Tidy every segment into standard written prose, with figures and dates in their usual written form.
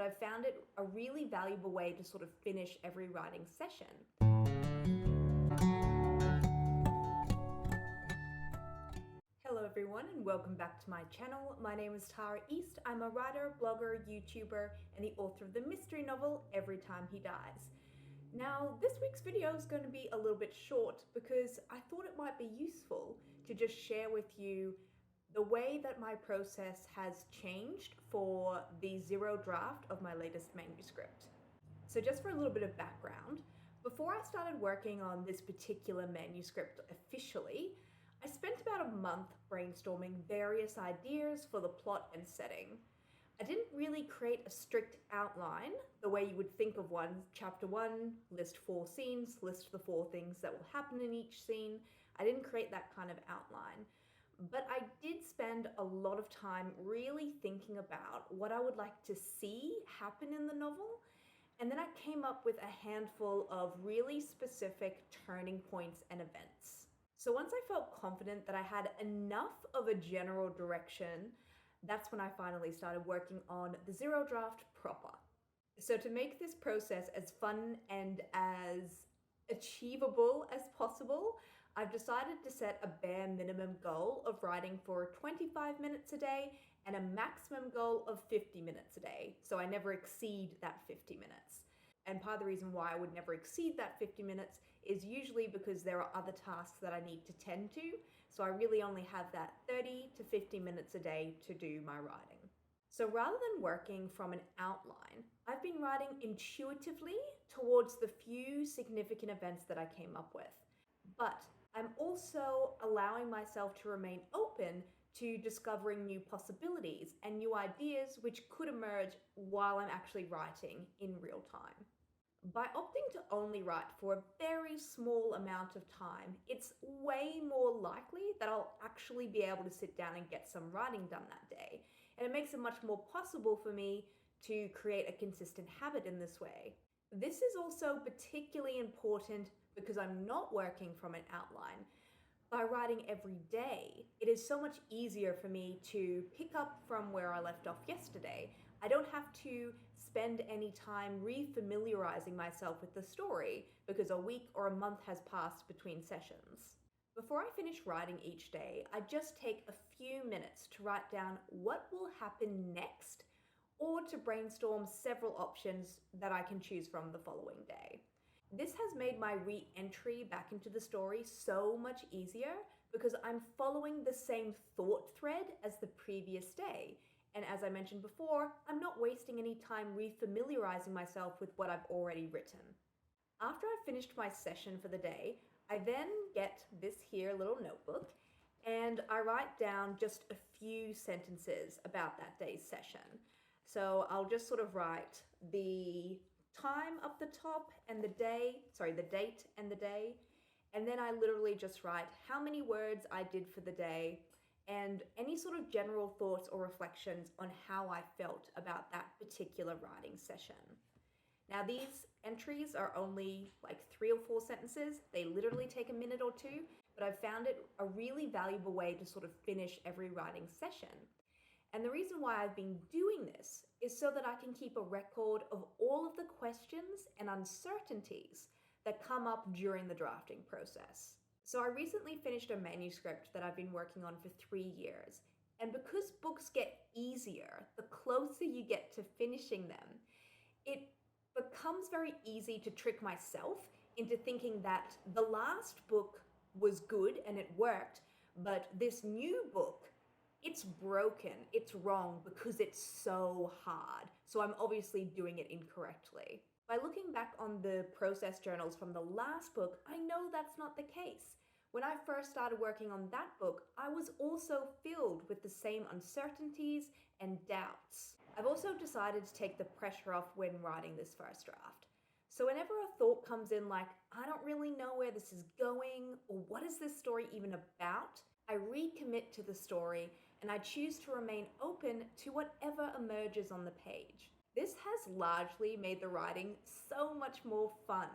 I've found it a really valuable way to sort of finish every writing session. Hello everyone and welcome back to my channel. My name is Tara East. I'm a writer, blogger, YouTuber, and the author of the mystery novel Every Time He Dies. Now, this week's video is going to be a little bit short because I thought it might be useful to just share with you the way that my process has changed for the zero draft of my latest manuscript. So just for a little bit of background, before I started working on this particular manuscript officially, I spent about a month brainstorming various ideas for the plot and setting. I didn't really create a strict outline the way you would think of one. Chapter 1, list 4 scenes, list the 4 things that will happen in each scene. I didn't create that kind of outline, but I did spend a lot of time really thinking about what I would like to see happen in the novel. And then I came up with a handful of really specific turning points and events. So once I felt confident that I had enough of a general direction, that's when I finally started working on the zero draft proper. So to make this process as fun and as achievable as possible, I've decided to set a bare minimum goal of writing for 25 minutes a day and a maximum goal of 50 minutes a day. So I never exceed that 50 minutes. And part of the reason why I would never exceed that 50 minutes is usually because there are other tasks that I need to tend to. So I really only have that 30 to 50 minutes a day to do my writing. So rather than working from an outline, I've been writing intuitively towards the few significant events that I came up with. But I'm also allowing myself to remain open to discovering new possibilities and new ideas which could emerge while I'm actually writing in real time. By opting to only write for a very small amount of time, it's way more likely that I'll actually be able to sit down and get some writing done that day. And it makes it much more possible for me to create a consistent habit in this way. This is also particularly important because I'm not working from an outline. By writing every day, it is so much easier for me to pick up from where I left off yesterday. I don't have to spend any time re-familiarizing myself with the story because a week or a month has passed between sessions. Before I finish writing each day, I just take a few minutes to write down what will happen next or to brainstorm several options that I can choose from the following day. This has made my re-entry back into the story so much easier because I'm following the same thought thread as the previous day. And as I mentioned before, I'm not wasting any time re-familiarizing myself with what I've already written. After I've finished my session for the day, I then get this here little notebook and I write down just a few sentences about that day's session. So I'll just sort of write the time up the top and the date and the day. And then I literally just write how many words I did for the day and any sort of general thoughts or reflections on how I felt about that particular writing session. Now these entries are only like 3 or 4 sentences. They literally take a minute or 2, but I've found it a really valuable way to sort of finish every writing session. And the reason why I've been doing this is so that I can keep a record of all of the questions and uncertainties that come up during the drafting process. So I recently finished a manuscript that I've been working on for 3 years. And because books get easier the closer you get to finishing them, it becomes very easy to trick myself into thinking that the last book was good and it worked, but this new book, it's broken, it's wrong because it's so hard. So I'm obviously doing it incorrectly. By looking back on the process journals from the last book, I know that's not the case. When I first started working on that book, I was also filled with the same uncertainties and doubts. I've also decided to take the pressure off when writing this first draft. So whenever a thought comes in like, I don't really know where this is going, or what is this story even about, I recommit to the story and I choose to remain open to whatever emerges on the page. This has largely made the writing so much more fun,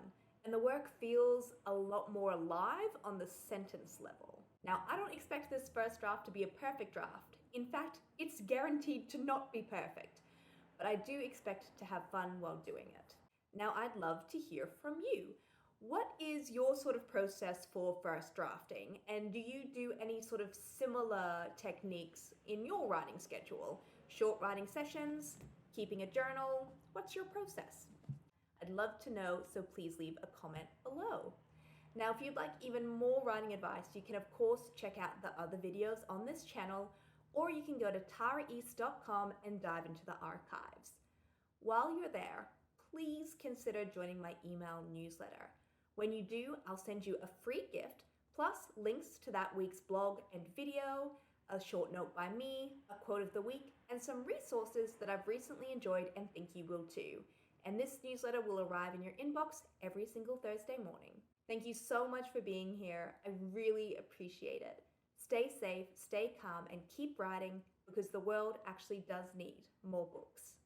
and the work feels a lot more alive on the sentence level. Now, I don't expect this first draft to be a perfect draft. In fact, it's guaranteed to not be perfect. but I do expect to have fun while doing it. Now, I'd love to hear from you. What is your sort of process for first drafting? And do you do any sort of similar techniques in your writing schedule? Short writing sessions? Keeping a journal? What's your process? I'd love to know, so please leave a comment below. Now, if you'd like even more writing advice, you can of course check out the other videos on this channel, or you can go to taraeast.com and dive into the archives. While you're there, please consider joining my email newsletter. When you do, I'll send you a free gift, plus links to that week's blog and video, a short note by me, a quote of the week, and some resources that I've recently enjoyed and think you will too. And this newsletter will arrive in your inbox every single Thursday morning. Thank you so much for being here. I really appreciate it. Stay safe, stay calm, and keep writing because the world actually does need more books.